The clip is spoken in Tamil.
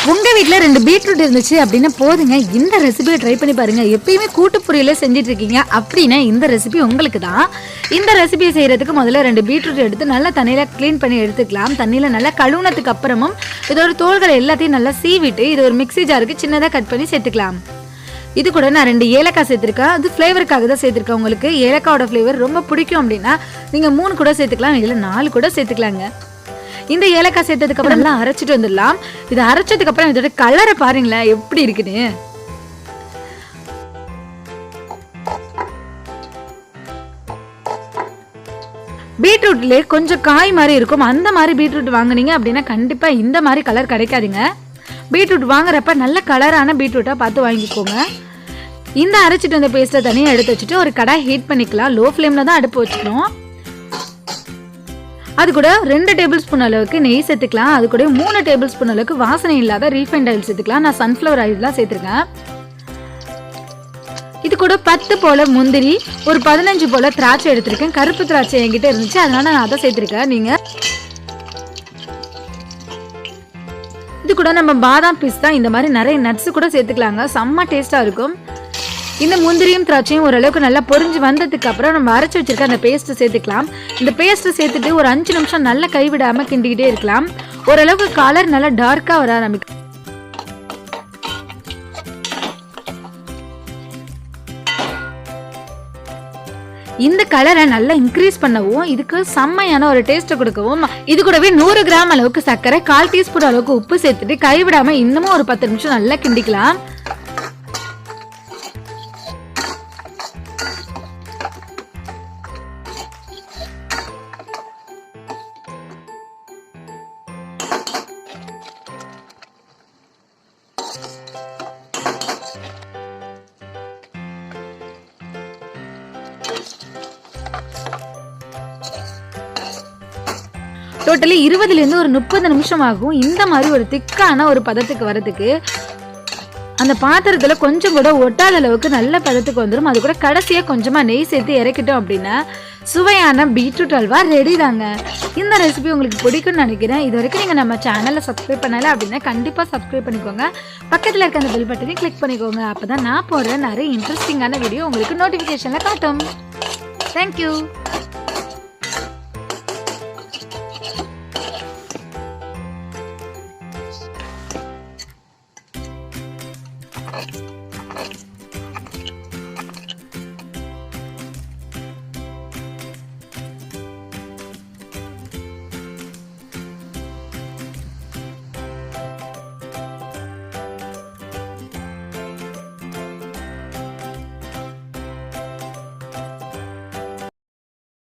உங்கள் வீட்டில் 2 பீட்ரூட் இருந்துச்சு அப்படின்னா போதுங்க, இந்த ரெசிபியை ட்ரை பண்ணி பாருங்கள். எப்பயுமே கூட்டு பொரியலே செஞ்சுட்டு இருக்கீங்க அப்படின்னா இந்த ரெசிபி உங்களுக்கு தான். இந்த ரெசிபியை செய்கிறதுக்கு முதல்ல 2 பீட்ரூட் எடுத்து நல்லா தண்ணியில் க்ளீன் பண்ணி எடுத்துக்கலாம். தண்ணியில் நல்லா கழுவுனதுக்கு அப்புறமும் இதோட தோள்களை எல்லாத்தையும் நல்லா சீவிட்டு இது ஒரு மிக்ஸி ஜாருக்கு சின்னதாக கட் பண்ணி சேர்த்துக்கலாம். இது கூட நான் 2 ஏலக்காய் சேர்த்துருக்கேன். அது ஃப்ளேவருக்காக தான் சேர்த்துருக்கேன். உங்களுக்கு ஏலக்காயோட ஃப்ளேவர் ரொம்ப பிடிக்கும் அப்படின்னா நீங்கள் 3 கூட சேர்த்துக்கலாம், இல்லை 4 கூட சேர்த்துக்கலாங்க. இந்த ஏலக்காய் சேர்த்ததுக்கு அப்புறம் நல்லா அரைச்சிட்டு வந்துடலாம். இதை அரைச்சதுக்கு அப்புறம் இதோட கலரை பாருங்களேன் எப்படி இருக்குன்னு. பீட்ரூட்ல கொஞ்சம் காய் மாதிரி இருக்கும், அந்த மாதிரி பீட்ரூட் வாங்குனீங்க அப்படின்னா கண்டிப்பா இந்த மாதிரி கலர் கிடைக்காதுங்க. பீட்ரூட் வாங்குறப்ப நல்ல கலரான பீட்ரூட்டா பார்த்து வாங்கிக்கோங்க. இந்த அரைச்சிட்டு வந்த பேஸ்ட்டை தனியாக எடுத்து வச்சுட்டு ஒரு கடாய் ஹீட் பண்ணிக்கலாம். லோ ஃப்ளேம்ல தான் அடுப்பு வச்சுக்கணும். அது கூட 2 டேபிள் ஸ்பூன் அளவுக்கு நெய் சேர்த்துக்கலாம். அது கூட 3 டேபிள் ஸ்பூன் அளவுக்கு வாசனை இல்லாத ரீஃபைண்ட் ஆயில் சேர்த்துக்கலாம். நான் சன்ஃப்ளவர் ஆயில் தான் சேர்த்துருக்கேன். இது கூட 10 போல முந்திரி, ஒரு 15 போல திராட்சை எடுத்திருக்கேன். கருப்பு திராட்சை என்கிட்ட இருந்துச்சு, அதனால நான் அதை சேர்த்துருக்கேன். நீங்க இது கூட நம்ம பாதாம் பிஸ்தா இந்த மாதிரி நிறைய நட்ஸ் கூட சேர்த்துக்கலாங்க. செம்ம டேஸ்டா இருக்கும். இந்த முந்திரியும் திராட்சையும் ஓரளவுக்கு நல்லா பொரிஞ்சு வந்ததுக்கு அப்புறம் நம்ம அரைச்சி வச்சிருக்க அந்த பேஸ்ட்டை சேர்த்துக்கலாம். இந்த பேஸ்ட்டை சேர்த்துட்டு ஒரு 5 நிமிஷம் நல்லா கைவிடாமல் கிண்டிக்கிட்டே இருக்கலாம். ஓரளவுக்கு கலர் நல்லா டார்க்காக வர ஆரம்பிக்கும். இந்த கலரை நல்லா இன்க்ரீஸ் பண்ணவும் இதுக்கு செம்மையான ஒரு டேஸ்ட்டை கொடுக்கவும் இது கூடவே 100 கிராம் அளவுக்கு சர்க்கரை, 1/4 டீஸ்பூன் அளவுக்கு உப்பு சேர்த்துட்டு கைவிடாம இன்னமும் ஒரு 10 நிமிஷம் நல்லா கிண்டிக்கலாம். டோட்டலி 20லேருந்து ஒரு 30 நிமிஷம் ஆகும். இந்த மாதிரி ஒரு திக்கான ஒரு பதத்துக்கு வரதுக்கு அந்த பாத்திரத்துல கொஞ்சம் கூட ஒட்டாத அளவுக்கு நல்ல பதத்துக்கு வந்துடும். அது கூட கடைசியா கொஞ்சமா நெய் சேர்த்து இறக்கிட்டோம் அப்படின்னா சுவையான பீட்ரூட் அல்வா ரெடி தாங்க. இந்த ரெசிபி உங்களுக்கு பிடிக்கும்னு நினைக்கிறேன். இது வரைக்கும் நீங்க நம்ம சேனலை சப்ஸ்கிரைப் பண்ணல அப்படின்னா கண்டிப்பா சப்ஸ்கிரைப் பண்ணிக்கோங்க. பக்கத்துல இருக்க அந்த பெல் பட்டனையும் கிளிக் பண்ணிக்கோங்க. அப்பதான் நான் போடுற நிறைய இன்ட்ரெஸ்டிங்கான வீடியோ உங்களுக்கு நோட்டிபிகேஷன்ல காட்டும். தேங்க்யூ. Thank you.